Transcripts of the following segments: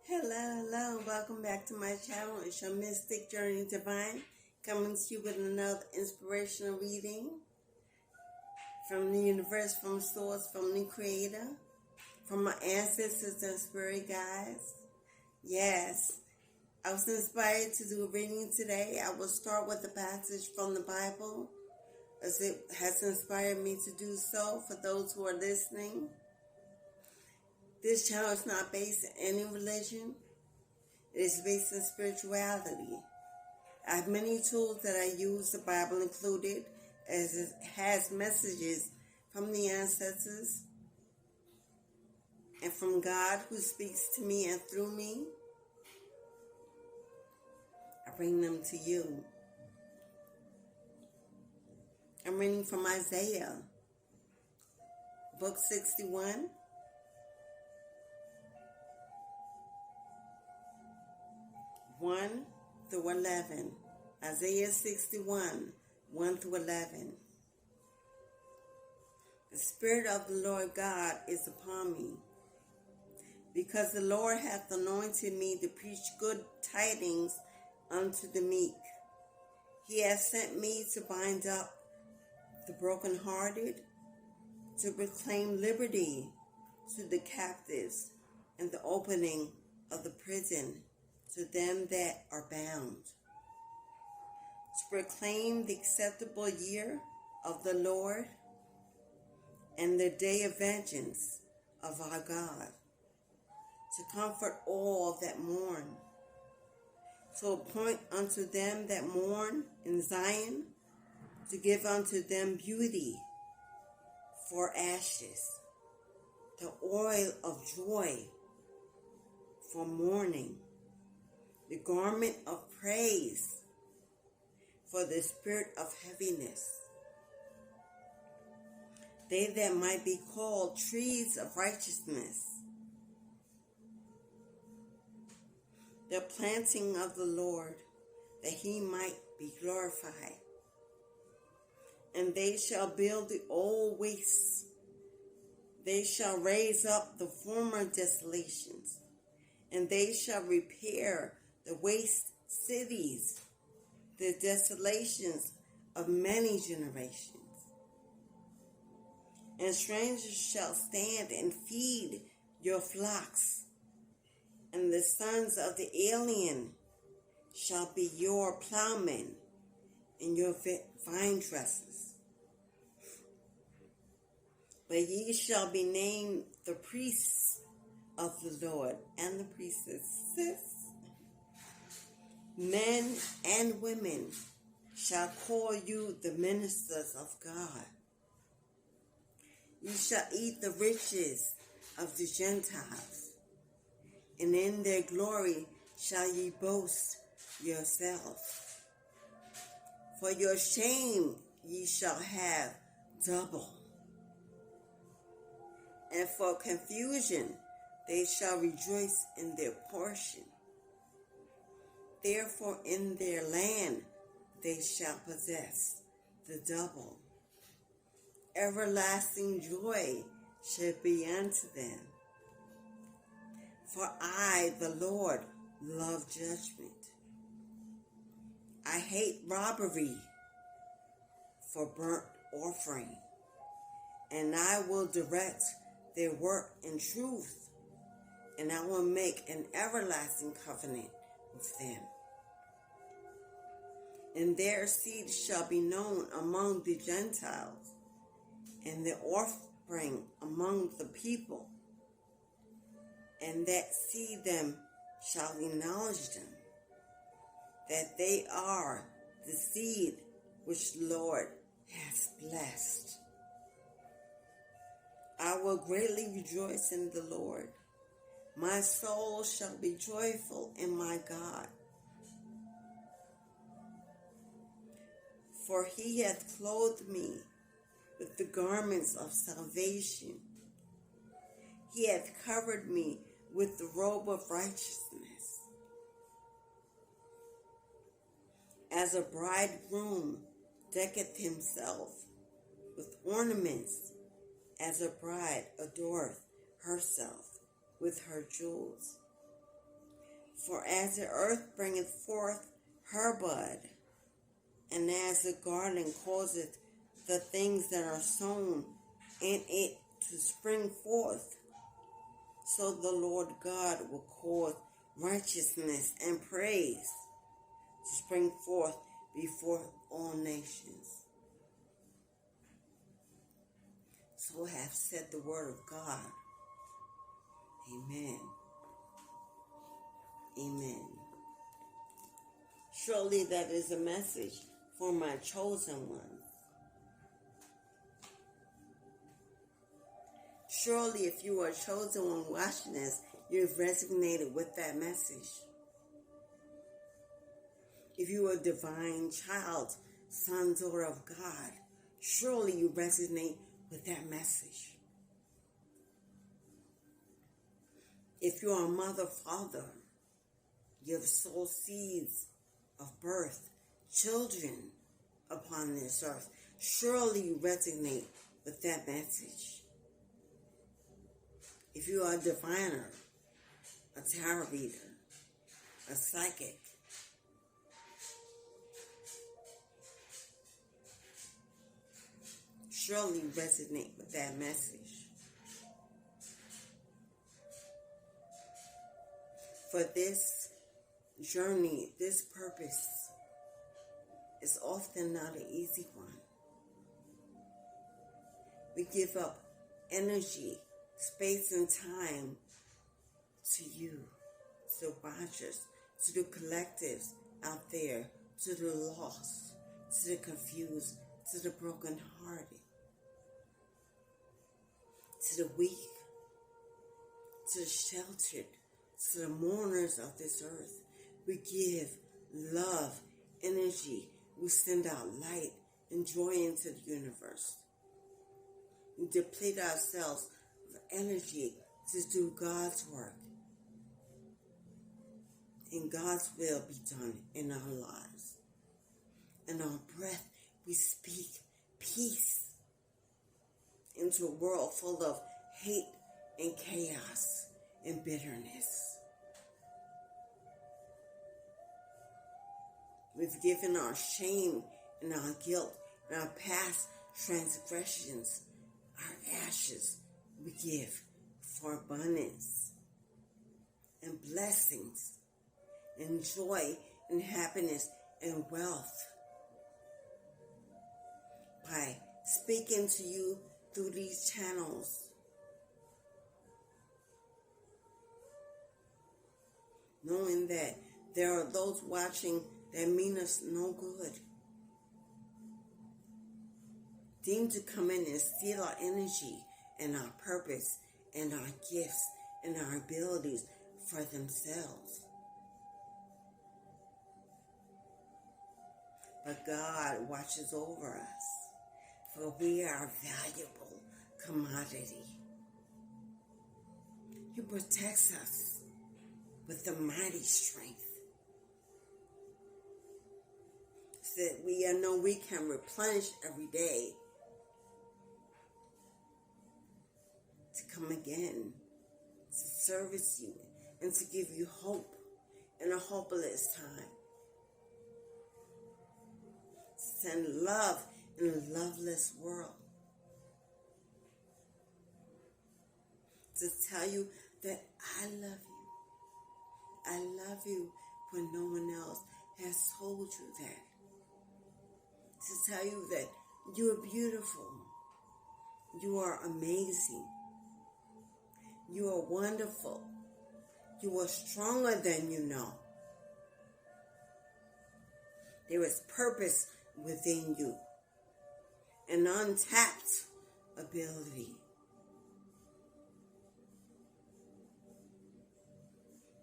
Hello, welcome back to my channel. It's your Mystic Journey Divine, coming to you with another inspirational reading from the universe, from source, from the creator, from my ancestors and spirit guides. Yes, I was inspired to do a reading today. I will start with a passage from the Bible, as it has inspired me to do so for those who are listening. This channel is not based in any religion. It is based in spirituality. I have many tools that I use, the Bible included, as it has messages from the ancestors and from God who speaks to me and through me. I bring them to you. I'm reading from Isaiah, book 61. 1 through 11. Isaiah 61, 1 through 11. The Spirit of the Lord God is upon me, because the Lord hath anointed me to preach good tidings unto the meek. He hath sent me to bind up the brokenhearted, to proclaim liberty to the captives, and the opening of the prison to them that are bound, to proclaim the acceptable year of the Lord and the day of vengeance of our God, to comfort all that mourn, to appoint unto them that mourn in Zion, to give unto them beauty for ashes, the oil of joy for mourning, the garment of praise for the spirit of heaviness. They that might be called trees of righteousness, the planting of the Lord, that he might be glorified. And they shall build the old wastes. They shall raise up the former desolations, and they shall repair the waste cities, the desolations of many generations. And strangers shall stand and feed your flocks, and the sons of the alien shall be your plowmen and your vine dressers. But ye shall be named the priests of the Lord and the priestesses. Men and women shall call you the ministers of God. You shall eat the riches of the Gentiles, and in their glory shall ye boast yourselves. For your shame ye shall have double, and for confusion they shall rejoice in their portion. Therefore in their land they shall possess the double. Everlasting joy shall be unto them. For I, the Lord, love judgment. I hate robbery for burnt offering, and I will direct their work in truth, and I will make an everlasting covenant with them. And their seed shall be known among the Gentiles, and their offspring among the people, and that see them shall acknowledge them, that they are the seed which the Lord has blessed. I will greatly rejoice in the Lord. My soul shall be joyful in my God. For he hath clothed me with the garments of salvation. He hath covered me with the robe of righteousness. As a bridegroom decketh himself with ornaments, as a bride adoreth herself with her jewels. For as the earth bringeth forth her bud, and as the garden causeth the things that are sown in it to spring forth, so the Lord God will cause righteousness and praise to spring forth before all nations. So hath said the word of God. Amen. Amen. Surely that is a message for my chosen ones. Surely if you are a chosen one watching this, you've resonated with that message. If you are a divine child, son, daughter of God, surely you resonate with that message. If you are a mother, father, you have sown seeds of birth, children upon this earth, surely you resonate with that message. If you are a diviner, a tarot reader, a psychic, surely resonate with that message. For this journey, this purpose is often not an easy one. We give up energy, space, and time to you, to the watchers, to the collectives out there, to the lost, to the confused, to the brokenhearted, to the weak, to the sheltered, to the mourners of this earth. We give love, energy. We send out light and joy into the universe. We deplete ourselves of energy to do God's work. And God's will be done in our lives. In our breath, we speak peace into a world full of hate and chaos and bitterness. We've given our shame and our guilt and our past transgressions, our ashes, we give for abundance and blessings and joy and happiness and wealth. By speaking to you through these channels, knowing that there are those watching that mean us no good, deemed to come in and steal our energy and our purpose and our gifts and our abilities for themselves. But God watches over us, for we are a valuable commodity. He protects us with the mighty strength, so that we can replenish every day to come again, to service you, and to give you hope in a hopeless time. To send love in a loveless world. To tell you that I love you. I love you when no one else has told you that. To tell you that you are beautiful. You are amazing. You are wonderful. You are stronger than you know. There is purpose within you. An untapped ability.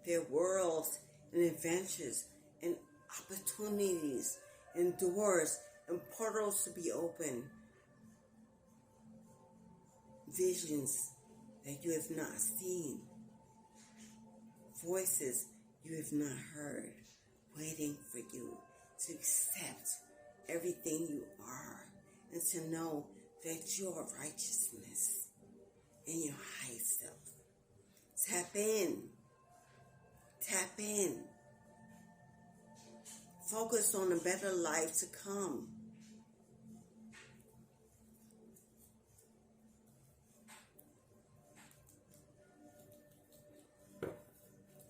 There are worlds and adventures and opportunities and doors and portals to be opened. Visions that you have not seen. Voices you have not heard, waiting for you to accept everything you are and to know that your righteousness and your high self. Tap in. Tap in. Focus on a better life to come.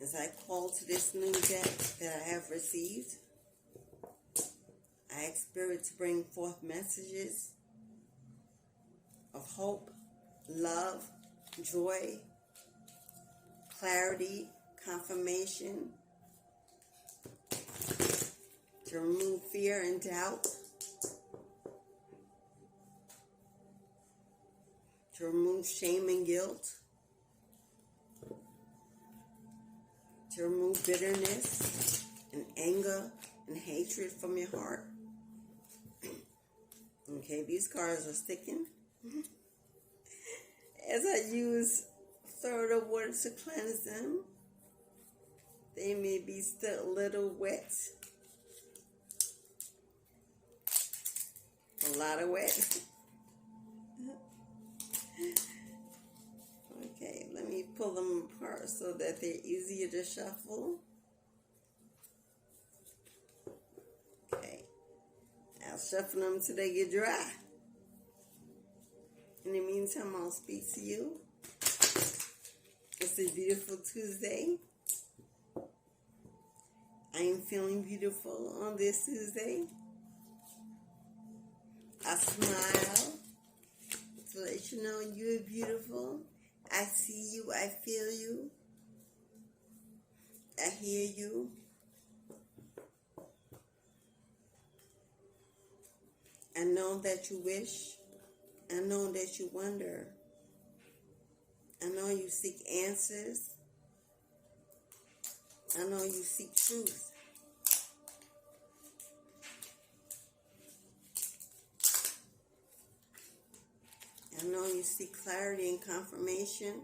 As I call to this new day that I have received, I ask Spirit to bring forth messages of hope, love, joy, clarity, confirmation, to remove fear and doubt, to remove shame and guilt, to remove bitterness and anger and hatred from your heart. Okay, these cards are sticking. As I use soda water to cleanse them, they may be still a little wet. A lot of wet. Okay, let me pull them apart so that they're easier to shuffle. Okay, I'll shuffle them till they get dry. In the meantime, I'll speak to you. It's a beautiful Tuesday. I am feeling beautiful on this Tuesday. I smile to let you know you're beautiful. I see you, I feel you, I hear you. I know that you wish, I know that you wonder, I know you seek answers, I know you seek truth. I know you seek clarity and confirmation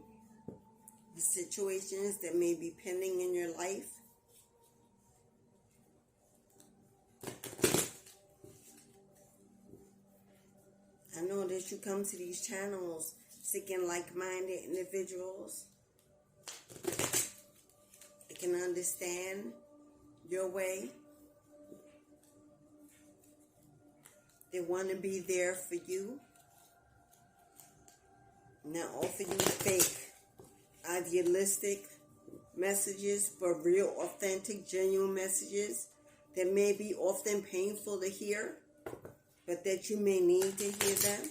of situations that may be pending in your life. I know that you come to these channels seeking like-minded individuals that can understand your way. They want to be there for you. Not offer you fake, idealistic messages, but real, authentic, genuine messages that may be often painful to hear, but that you may need to hear them.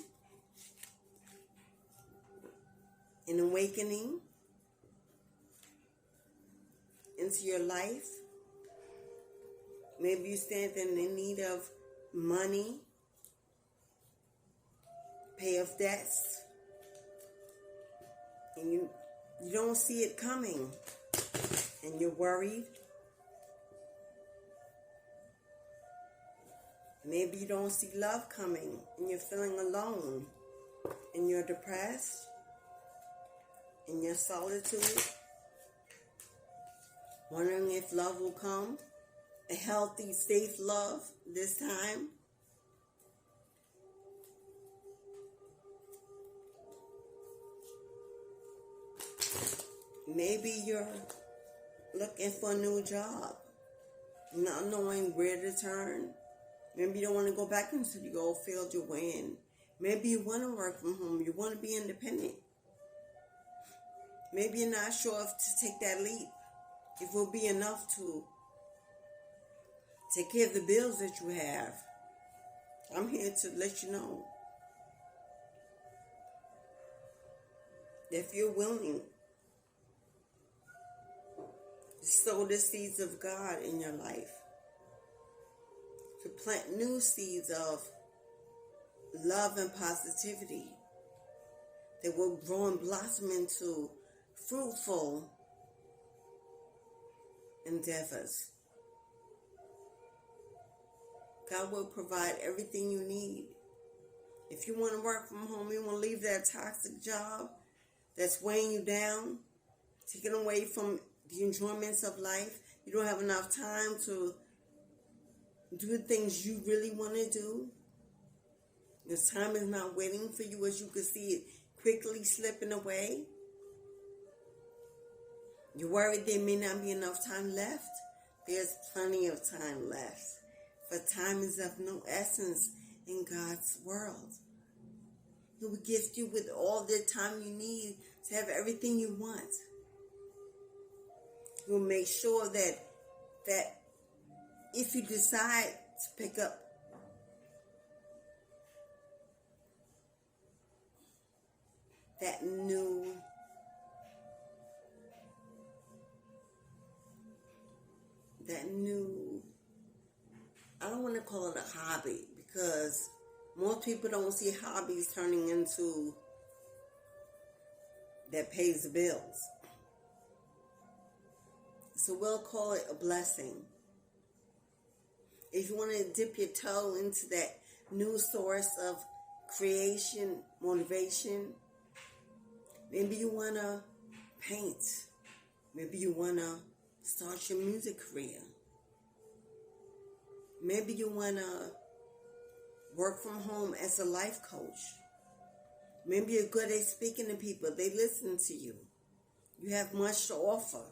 An awakening into your life. Maybe you stand in the need of money, pay off debts, and you don't see it coming, and you're worried. Maybe you don't see love coming, and you're feeling alone, and you're depressed, in your solitude, wondering if love will come, a healthy, safe love this time. Maybe you're looking for a new job, not knowing where to turn. Maybe you don't want to go back into the old field you're in. Maybe you want to work from home. You want to be independent. Maybe you're not sure if to take that leap, if it will be enough to take care of the bills that you have. I'm here to let you know that if you're willing to sow the seeds of God in your life, to plant new seeds of love and positivity that will grow and blossom into fruitful endeavors. God will provide everything you need. If you want to work from home, you want to leave that toxic job that's weighing you down, taking away from the enjoyments of life. You don't have enough time to do the things you really want to do. This time is not waiting for you, as you can see it quickly slipping away. You're worried there may not be enough time left? There's plenty of time left. For time is of no essence in God's world. He will gift you with all the time you need to have everything you want. He will make sure that if you decide to pick up that new I don't want to call it a hobby, because most people don't see hobbies turning into that pays the bills. So we'll call it a blessing. If you want to dip your toe into that new source of creation, motivation, maybe you want to paint. Maybe you want to start your music career. Maybe you want to work from home as a life coach. Maybe you're good at speaking to people. They listen to you. You have much to offer.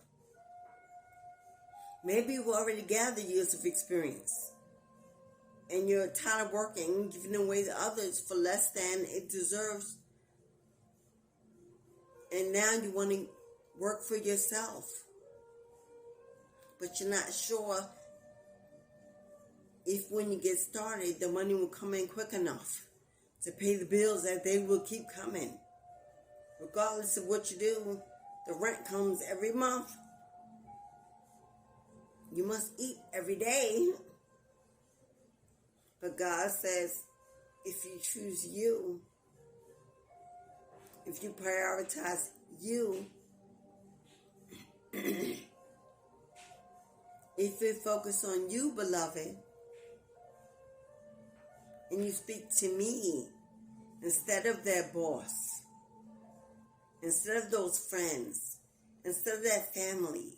Maybe you've already gathered years of experience, and you're tired of working, giving away to others for less than it deserves. And now you want to work for yourself, but you're not sure if when you get started, the money will come in quick enough to pay the bills, that they will keep coming. Regardless of what you do, the rent comes every month. You must eat every day. But God says, if you choose you, if you prioritize you, if you focus on you, beloved, and you speak to me instead of their boss, instead of those friends, instead of that family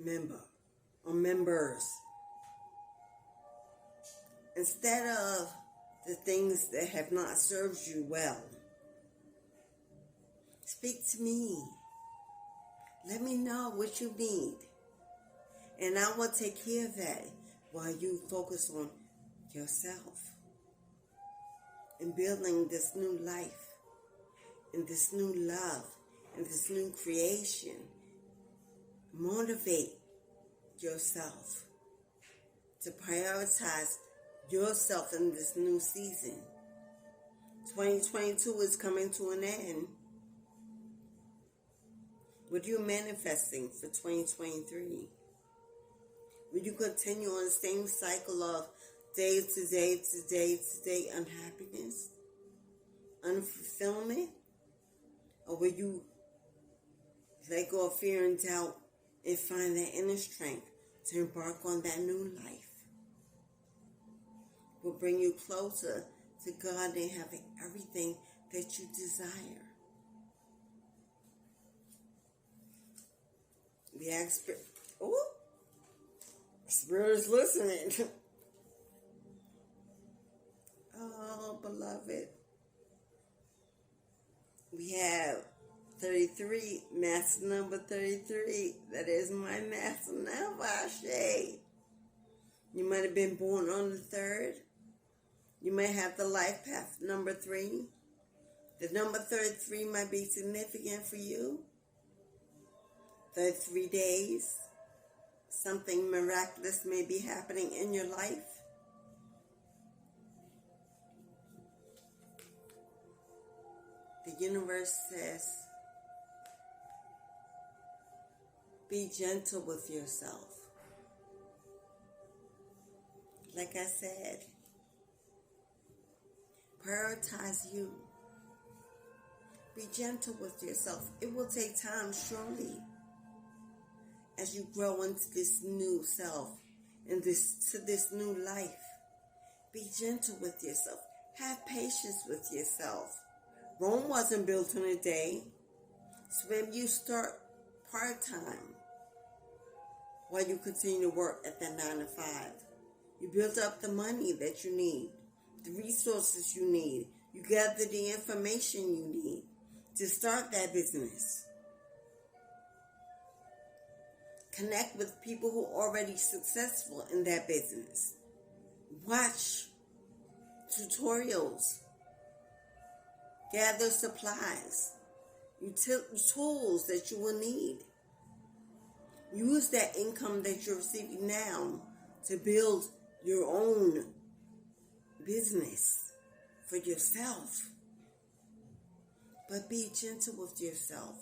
member or members, instead of the things that have not served you well, speak to me. Let me know what you need, and I will take care of that while you focus on yourself and building this new life and this new love and this new creation. Motivate yourself to prioritize yourself in this new season. 2022 is coming to an end. What are you manifesting for 2023? Will you continue on the same cycle of day to day to day to day unhappiness, unfulfillment? Or will you let go of fear and doubt and find that inner strength to embark on that new life? Will bring you closer to God and having everything that you desire. We ask, Spirit is listening. Oh, beloved. We have 33, master number 33. That is my master number, Ashe. You might have been born on the 3rd. You may have the life path number 3. The number 33 might be significant for you. 33 days. Something miraculous may be happening in your life. The universe says, be gentle with yourself. Like I said, prioritize you. Be gentle with yourself. It will take time, surely, as you grow into this new self and to this new life. Be gentle with yourself. Have patience with yourself. Rome wasn't built in a day. So maybe you start part-time while you continue to work at that 9 to 5. You build up the money that you need, the resources you need. You gather the information you need to start that business. Connect with people who are already successful in that business. Watch tutorials. Gather supplies. Tools that you will need. Use that income that you're receiving now to build your own business for yourself. But be gentle with yourself.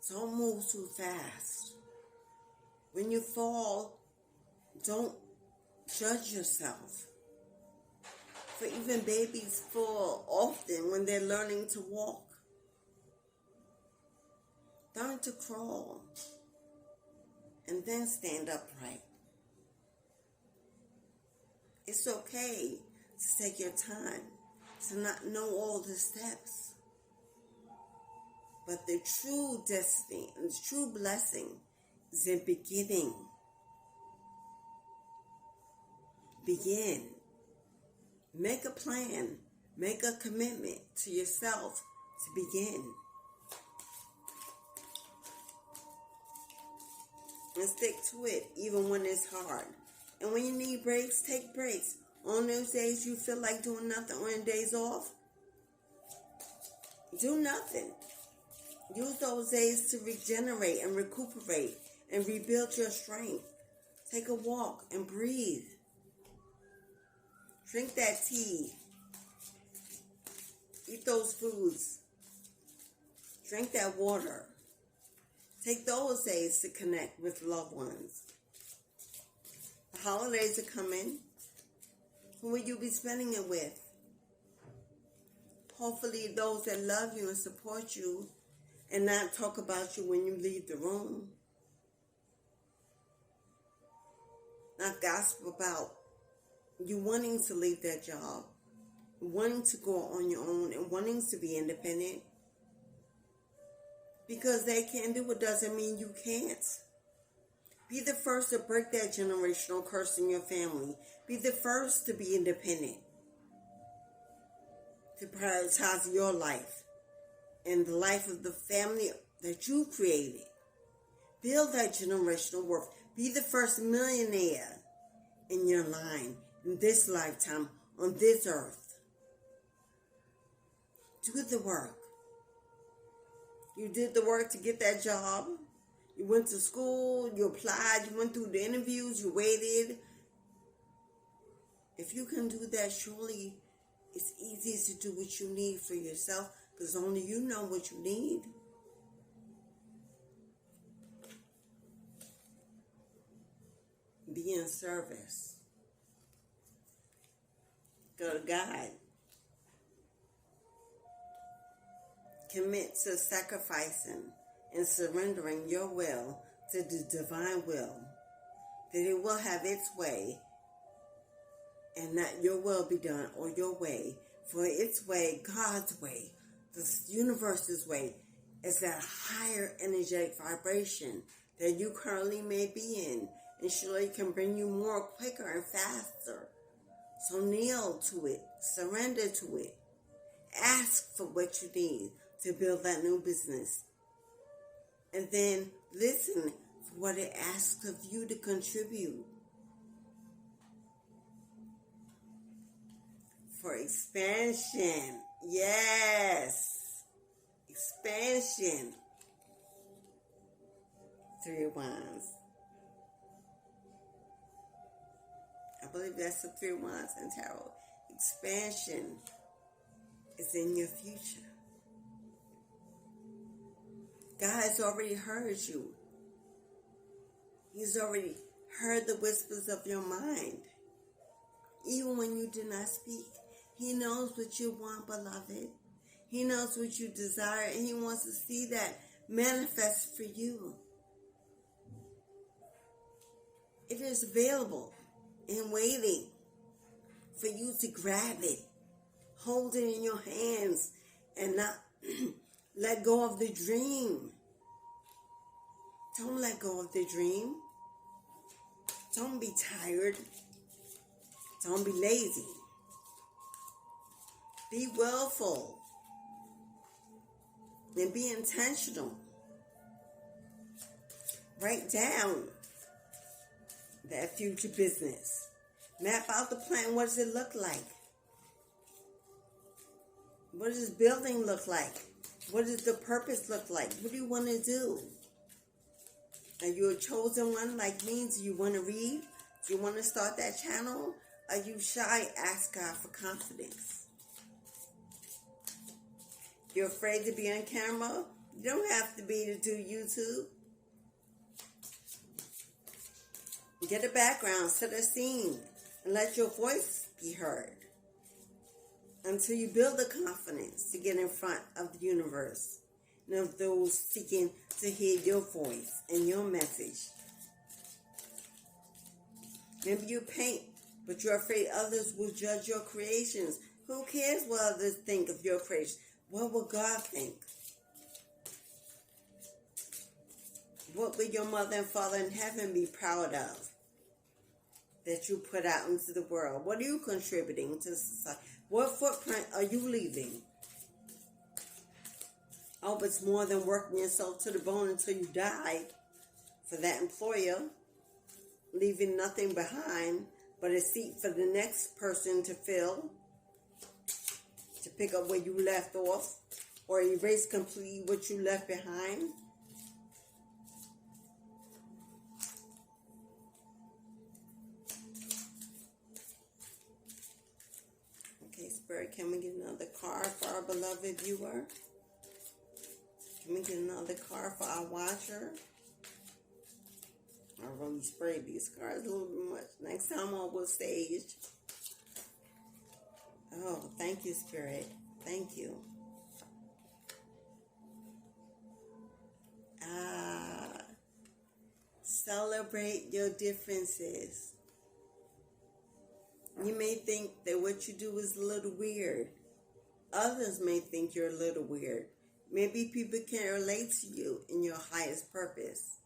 Don't move too fast. When you fall, don't judge yourself. For even babies fall often when they're learning to walk. Learn to crawl and then stand upright. It's okay to take your time, to not know all the steps. But the true destiny and the true blessing is in beginning. Begin. Make a plan. Make a commitment to yourself to begin. And stick to it even when it's hard. And when you need breaks, take breaks. On those days you feel like doing nothing, on your days off, do nothing. Use those days to regenerate and recuperate and rebuild your strength. Take a walk and breathe. Drink that tea. Eat those foods. Drink that water. Take those days to connect with loved ones. The holidays are coming. Who will you be spending it with? Hopefully those that love you and support you and not talk about you when you leave the room. Not gossip about you wanting to leave that job, wanting to go on your own, and wanting to be independent. Because they can't do it doesn't mean you can't. Be the first to break that generational curse in your family. Be the first to be independent. To prioritize your life and the life of the family that you created. Build that generational worth. Be the first millionaire in your line in this lifetime on this earth. Do the work. You did the work to get that job. You went to school, you applied, you went through the interviews, you waited. If you can do that, surely it's easy to do what you need for yourself because only you know what you need. Be in service. Go to God. Commit to sacrificing and surrendering your will to the divine will, that it will have its way and not your will be done or your way. For its way, God's way, the universe's way, is that higher energetic vibration that you currently may be in, and surely can bring you more quicker and faster. So kneel to it, surrender to it, ask for what you need to build that new business. And then listen for what it asks of you to contribute. For expansion. Yes. Expansion. 3 Wands. I believe that's the 3 Wands in Tarot. Expansion is in your future. God has already heard you. He's already heard the whispers of your mind. Even when you do not speak, He knows what you want, beloved. He knows what you desire, and He wants to see that manifest for you. It is available and waiting for you to grab it, hold it in your hands, and not let go of the dream. Don't let go of the dream. Don't be tired. Don't be lazy. Be willful. And be intentional. Write down that future business. Map out the plan. What does it look like? What does this building look like? What does the purpose look like? What do you want to do? Are you a chosen one like me? Do you want to read? Do you want to start that channel? Are you shy? Ask God for confidence. You're afraid to be on camera? You don't have to be to do YouTube. Get a background, set a scene, and let your voice be heard until you build the confidence to get in front of the universe and of those seeking to hear your voice and your message. Maybe you paint, but you're afraid others will judge your creations. Who cares what others think of your creation? What will God think? What will your mother and father in heaven be proud of that you put out into the world? What are you contributing to society? What footprint are you leaving? I hope it's more than working yourself to the bone until you die for that employer, leaving nothing behind but a seat for the next person to fill, to pick up where you left off, or erase completely what you left behind. Okay, Spirit, can we get another card for our beloved viewer? Can we get another card for our watcher? I really sprayed these cards a little bit much. Next time on the stage. Oh, thank you, Spirit. Thank you. Celebrate your differences. You may think that what you do is a little weird. Others may think you're a little weird. Maybe people can't relate to you in your highest purpose.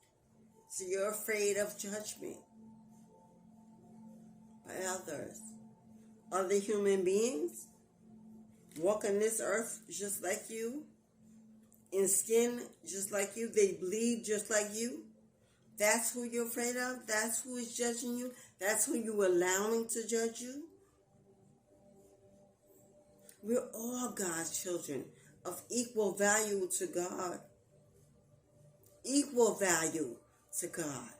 So you're afraid of judgment by others. Other human beings walking this earth just like you, in skin just like you, they bleed just like you. That's who you're afraid of? That's who is judging you? That's who you're allowing to judge you? We're all God's children of equal value to God. Equal value to God.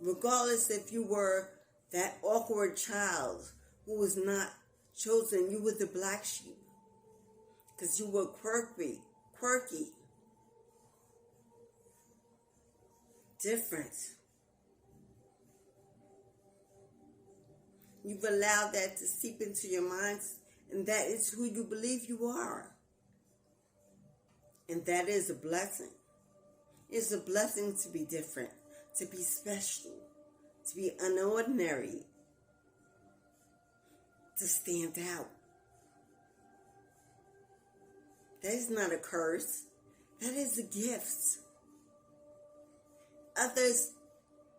Regardless if you were that awkward child who was not chosen, you were the black sheep. Because you were quirky. Different. You've allowed that to seep into your minds, and that is who you believe you are. And that is a blessing. It's a blessing to be different, to be special, to be unordinary, to stand out. That is not a curse. That is a gift. Others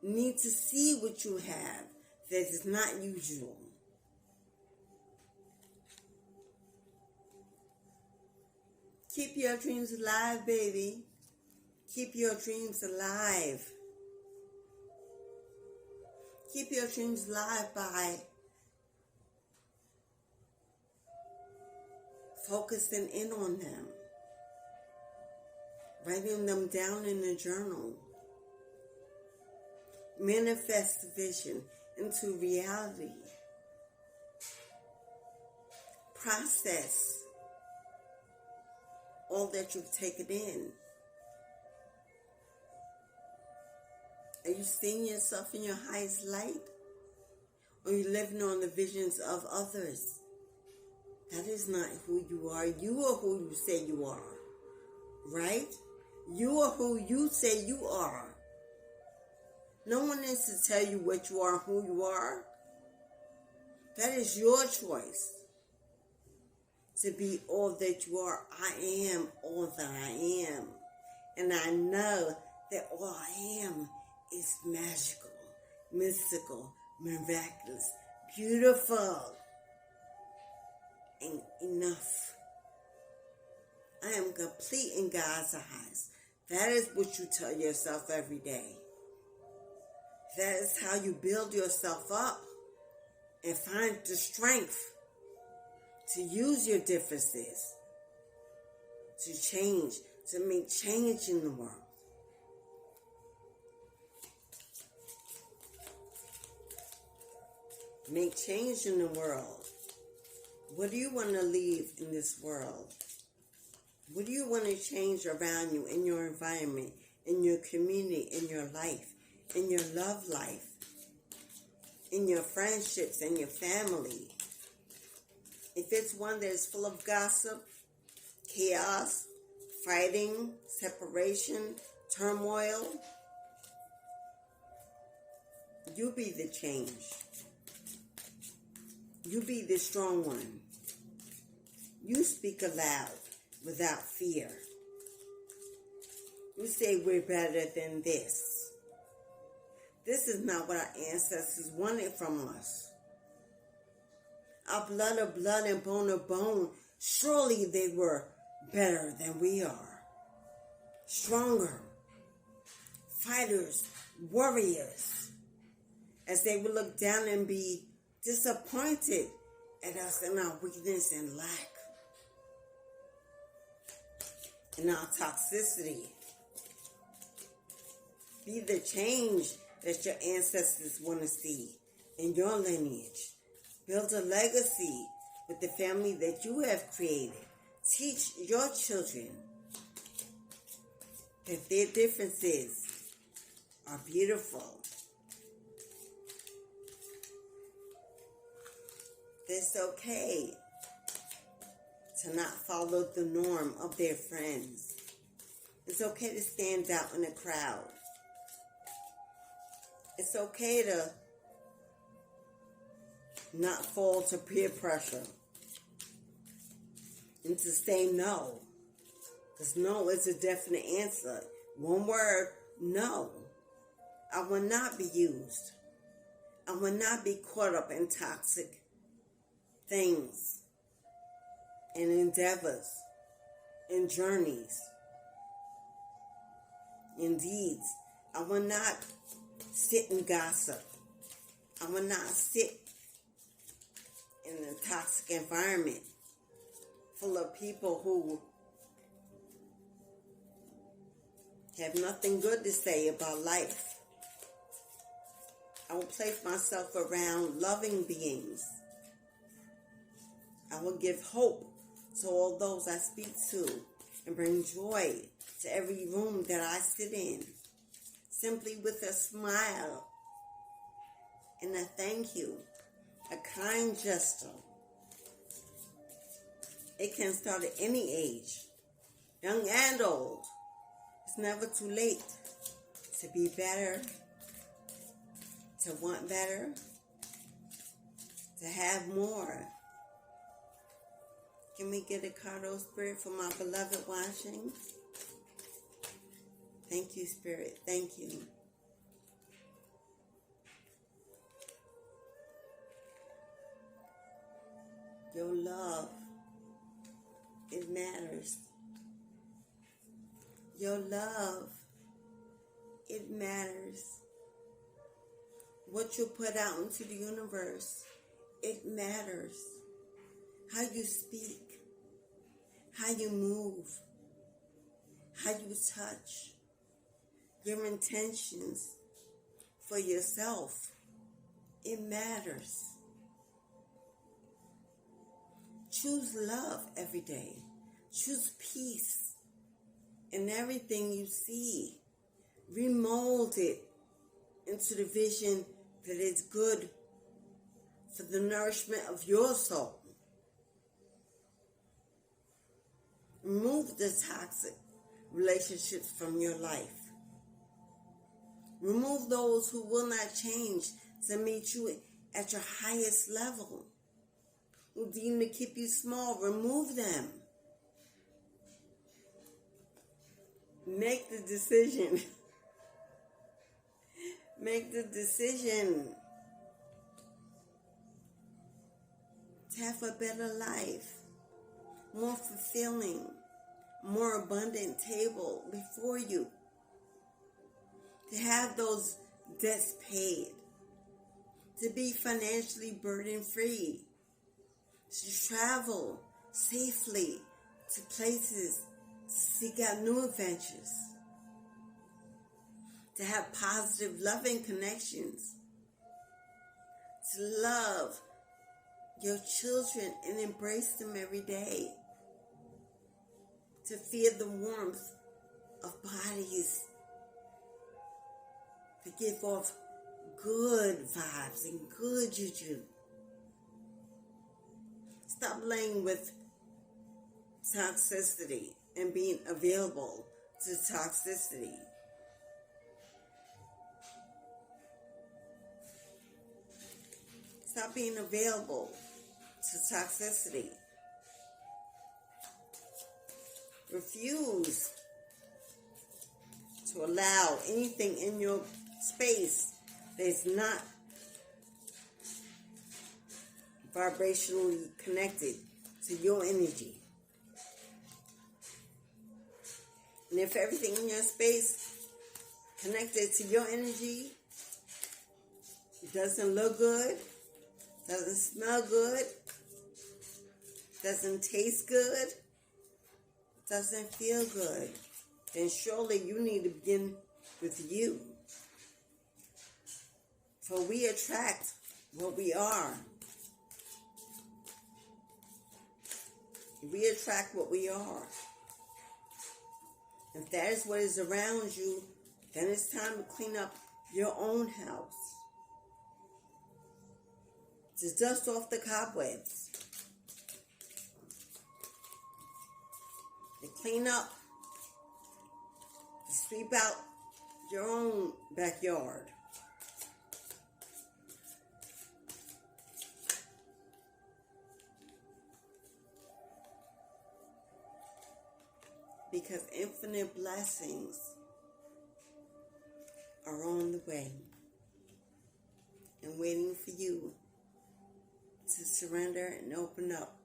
need to see what you have that is not usual. Keep your dreams alive, baby. Keep your dreams alive. Keep your dreams alive by focusing in on them. Writing them down in a journal. Manifest the vision into reality. Process all that you've taken in. Are you seeing yourself in your highest light? Or are you living on the visions of others? That is not who you are. You are who you say you are. Right? You are who you say you are. No one needs to tell you what you are, who you are. That is your choice. To be all that you are. I am all that I am. And I know that all I am is magical, mystical, miraculous, beautiful, and enough. I am complete in God's eyes. That is what you tell yourself every day. That is how you build yourself up and find the strength to use your differences to change, to make change in the world. Make change in the world. What do you want to leave in this world? What do you want to change around you, in your environment, in your community, in your life, in your love life, in your friendships, in your family? If it's one that is full of gossip, chaos, fighting, separation, turmoil, you be the change. You be the strong one. You speak aloud without fear. You say we're better than this. This is not what our ancestors wanted from us. Our blood of blood and bone of bone, surely they were better than we are. Stronger. Fighters, warriors. As they would look down and be disappointed at us in our weakness and lack, in our toxicity. Be the change that your ancestors want to see in your lineage. Build a legacy with the family that you have created. Teach your children that their differences are beautiful. It's okay to not follow the norm of their friends. It's okay to stand out in a crowd. It's okay to not fall to peer pressure and to say no. Because no is a definite answer. One word, no. I will not be used. I will not be caught up in toxic things and endeavors and journeys and deeds. I will not sit and gossip. I will not sit in a toxic environment full of people who have nothing good to say about life. I will place myself around loving beings. I will give hope to all those I speak to and bring joy to every room that I sit in, simply with a smile and a thank you, a kind gesture. It can start at any age, young and old. It's never too late to be better, to want better, to have more. Can we get a Cardo Spirit for my beloved watching? Thank you, Spirit. Thank you. Your love, it matters. Your love, it matters. What you put out into the universe, it matters. How you speak, how you move, how you touch, your intentions for yourself, it matters. Choose love every day. Choose peace in everything you see. Remold it into the vision that is good for the nourishment of your soul. Remove the toxic relationships from your life. Remove those who will not change to meet you at your highest level, who deem to keep you small. Remove them. Make the decision. Make the decision to have a better life, more fulfilling, more abundant table before you, to have those debts paid, to be financially burden-free, to travel safely to places, to seek out new adventures, to have positive, loving connections, to love your children and embrace them every day, to feel the warmth of bodies, to give off good vibes and good juju. Stop playing with toxicity and being available to toxicity. Stop being available to toxicity. Refuse to allow anything in your space that's not vibrationally connected to your energy. And if everything in your space connected to your energy doesn't look good, doesn't smell good, doesn't taste good, doesn't feel good, then surely you need to begin with you. For we attract what we are. We attract what we are. If that is what is around you, then it's time to clean up your own house. To dust off the cobwebs. To clean up. To sweep out your own backyard. Because infinite blessings are on the way and waiting for you to surrender and open up,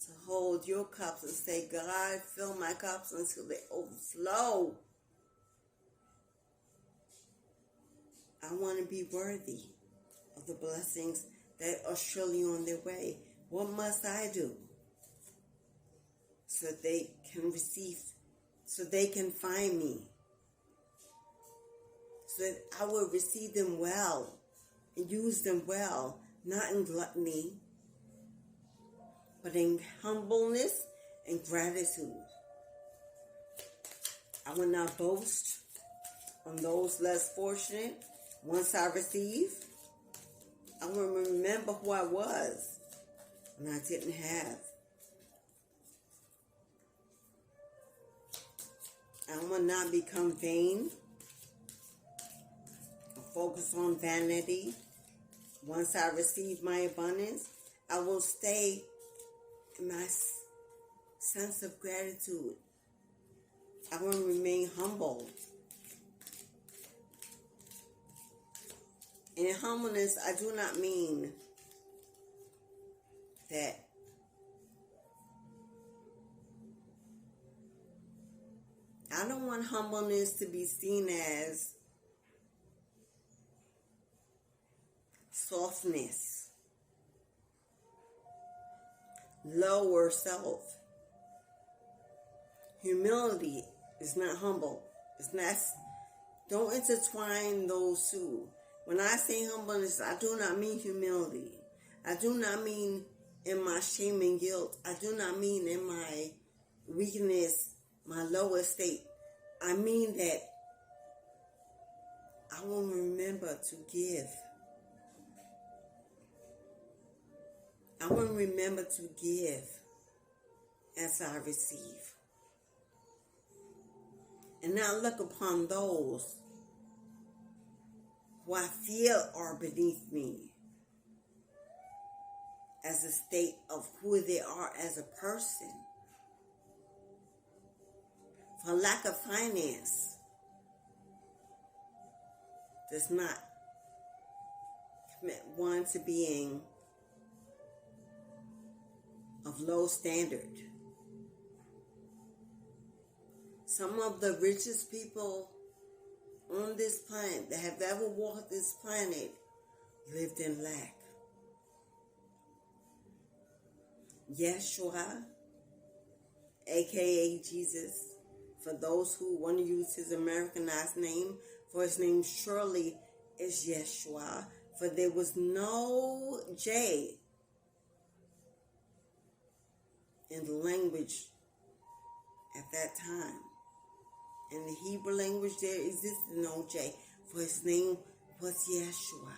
to hold your cups and say, God, fill my cups until they overflow. I want to be worthy of the blessings that are surely on their way. What must I do so they can receive, so they can find me, so that I will receive them well and use them well, not in gluttony, but in humbleness and gratitude. I will not boast on those less fortunate. Once I receive, I will remember who I was when I didn't have. I will not become vain or focus on vanity. Once I receive my abundance, I will stay in my sense of gratitude. I will remain humble. And in humbleness, I do not mean that I don't want humbleness to be seen as softness, lower self. Humility is not humble. It's not. Don't intertwine those two. When I say humbleness, I do not mean humility. I do not mean in my shame and guilt. I do not mean in my weakness, my lower state. I mean that I will remember to give. I will remember to give as I receive. And not look upon those who I feel are beneath me as a state of who they are as a person. For lack of finance does not commit one to being of low standard. Some of the richest people on this planet that have ever walked this planet lived in lack. Yeshua, aka Jesus, for those who want to use his Americanized name, for his name surely is Yeshua, for there was no J in the language at that time. In the Hebrew language, there existed no J, for his name was Yeshua,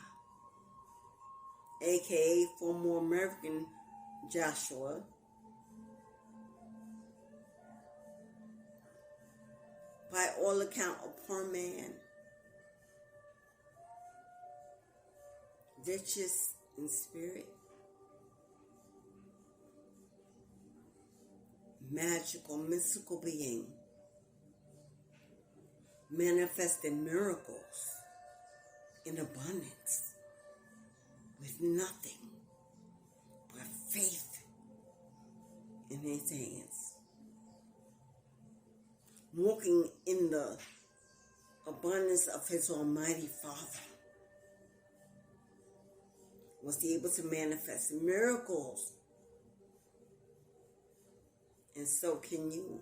aka for more American Joshua. By all account, a poor man, richest in spirit, magical, mystical being, manifesting miracles in abundance with nothing but faith in his hands, walking in the abundance of his Almighty Father, was able to manifest miracles. And so can you.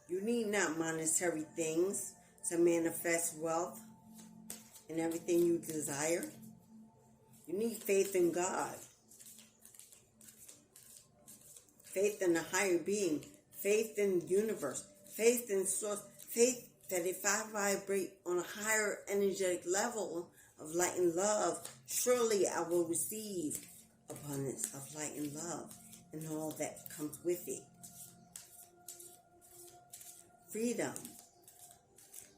You need not monetary things to manifest wealth and everything you desire. You need faith in God, faith in the higher being, faith in the universe, faith in source, faith that if I vibrate on a higher energetic level of light and love, surely I will receive abundance of light and love and all that comes with it. Freedom.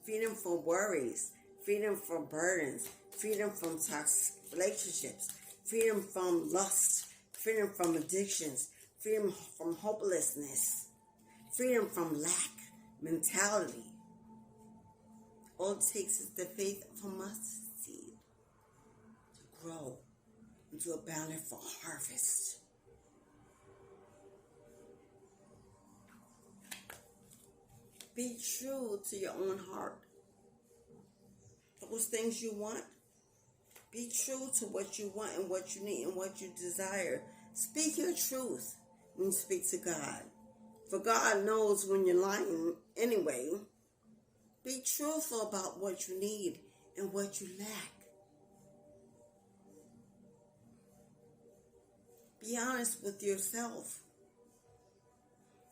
Freedom from worries, freedom from burdens, freedom from toxic relationships, freedom from lust, freedom from addictions, freedom from hopelessness, freedom from lack mentality. All it takes is the faith of a mustard seed to grow into a bountiful harvest. Be true to your own heart. Those things you want, be true to what you want and what you need and what you desire. Speak your truth when you speak to God. For God knows when you're lying anyway. Be truthful about what you need and what you lack. Be honest with yourself.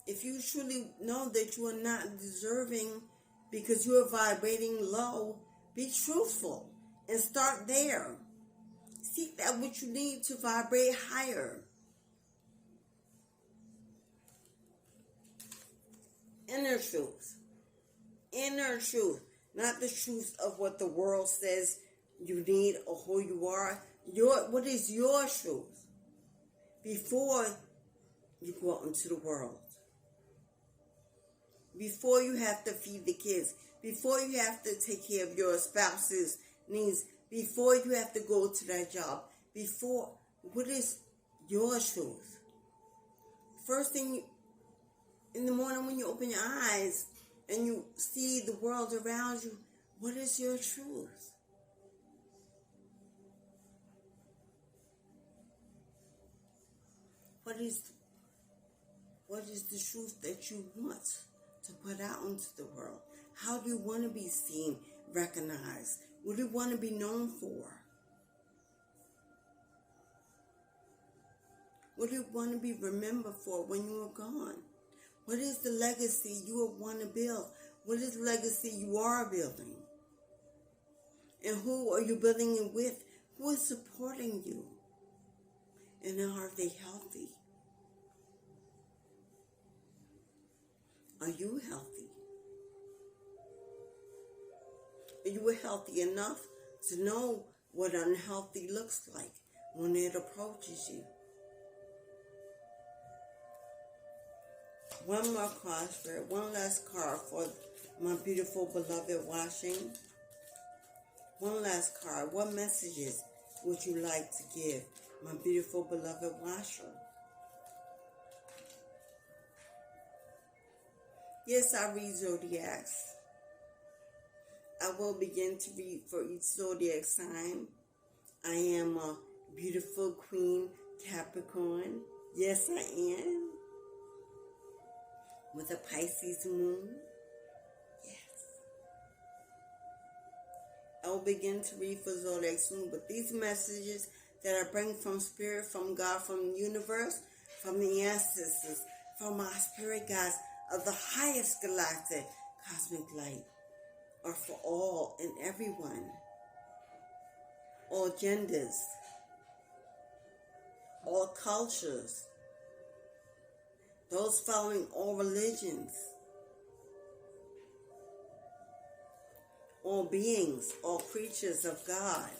If you truly know that you are not deserving because you are vibrating low, be truthful and start there. Seek that which you need to vibrate higher. Inner truth. Inner truth. Not the truth of what the world says you need or who you are. What is your truth before you go out into the world? Before you have to feed the kids, before you have to take care of your spouse's needs, before you have to go to that job, what is your truth? First thing in the morning when you open your eyes and you see the world around you, what is your truth? What is the truth that you want to put out into the world? How do you want to be seen, recognized? What do you want to be known for? What do you want to be remembered for when you are gone? What is the legacy you want to build? What is the legacy you are building? And who are you building it with? Who is supporting you? And are they healthy? Are you healthy? Are you healthy enough to know what unhealthy looks like when it approaches you? One more card, Spirit. One last card for my beautiful beloved watching. One last card. What messages would you like to give my beautiful beloved watcher? Yes, I read zodiacs. I will begin to read for each zodiac sign. I am a beautiful queen Capricorn. Yes, I am. With a Pisces moon. Yes. I will begin to read for zodiac soon, but these messages that I bring from Spirit, from God, from the universe, from the ancestors, from our spirit guides of the highest galactic cosmic light, are for all and everyone, all genders, all cultures, those following all religions, all beings, all creatures of God.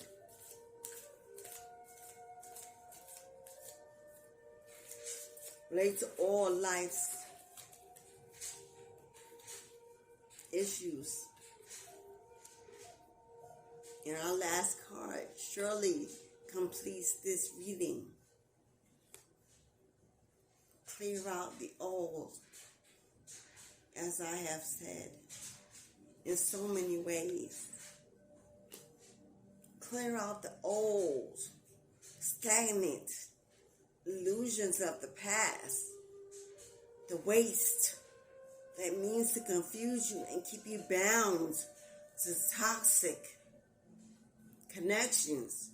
Relate to all life's issues. And our last card surely completes this reading. Clear out the old, as I have said, in so many ways. Clear out the old, stagnant illusions of the past, the waste that means to confuse you and keep you bound to toxic connections,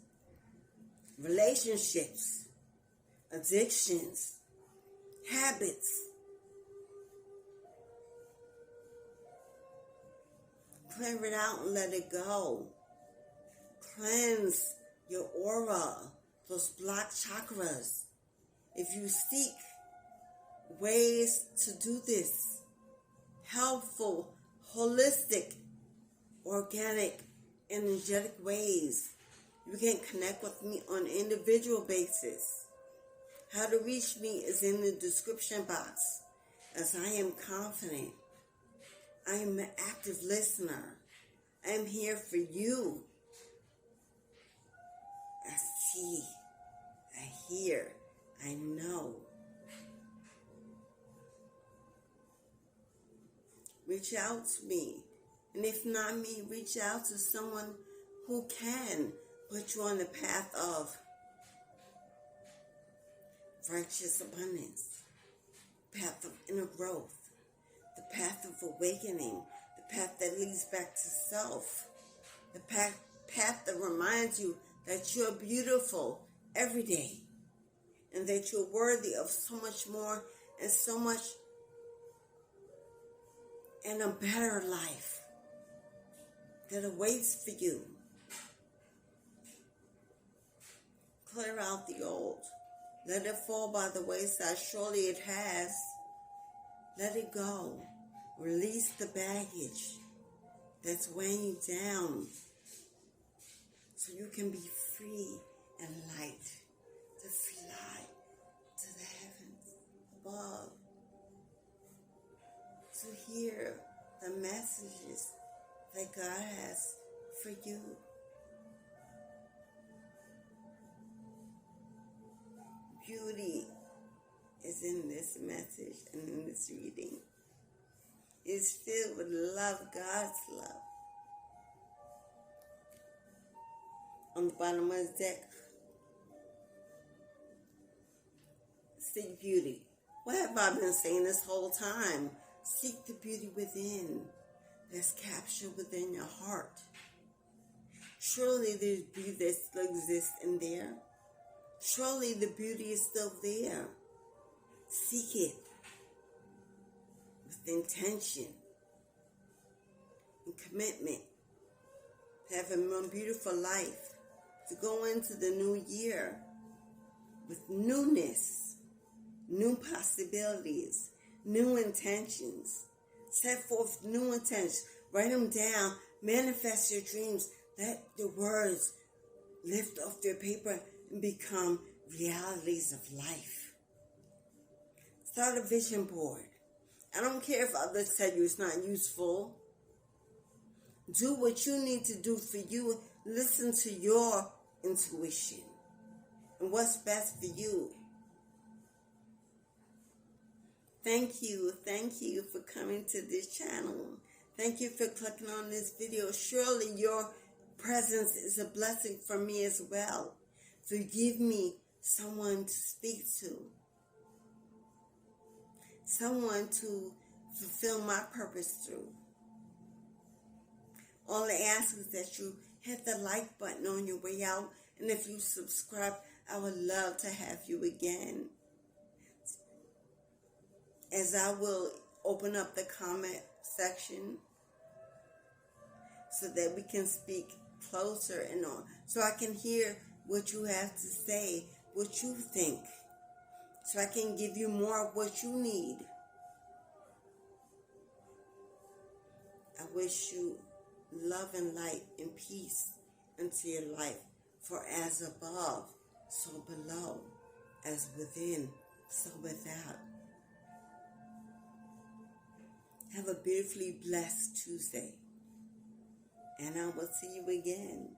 relationships, addictions, habits. Clear it out and let it go. Cleanse your aura, those blocked chakras. If you seek ways to do this, helpful, holistic, organic, energetic ways, you can connect with me on an individual basis. How to reach me is in the description box, as I am confident. I am an active listener. I am here for you. I see, I hear, I know. Reach out to me. And if not me, reach out to someone who can put you on the path of righteous abundance, path of inner growth, the path of awakening, the path that leads back to self, the path that reminds you that you're beautiful every day and that you're worthy of so much more and so much and a better life that awaits for you. Clear out the old. Let it fall by the wayside. Surely it has. Let it go. Release the baggage that's weighing you down so you can be free and light to fly to the heavens above, to hear the messages that God has for you. Beauty is in this message and in this reading. It's filled with love, God's love. On the bottom of the deck, seek beauty. What have I been saying this whole time? Seek the beauty within that's captured within your heart. Surely there's beauty that still exists in there. Surely the beauty is still there. Seek it with intention and commitment to have a more beautiful life, to go into the new year with newness, new possibilities, new intentions. Set forth new intentions. Write them down. Manifest your dreams. Let the words lift off their paper and become realities of life. Start a vision board. I don't care if others tell you it's not useful. Do what you need to do for you. Listen to your intuition and what's best for you. Thank you for coming to this channel. Thank you for clicking on this video. Surely your presence is a blessing for me as well. So give me someone to speak to, someone to fulfill my purpose through. All I ask is that you hit the like button on your way out, and if you subscribe, I would love to have you again. As I will open up the comment section so that we can speak closer and on, so I can hear what you have to say, what you think, so I can give you more of what you need. I wish you love and light and peace into your life. For as above, so below, as within, so without. Have a beautifully blessed Tuesday. And I will see you again.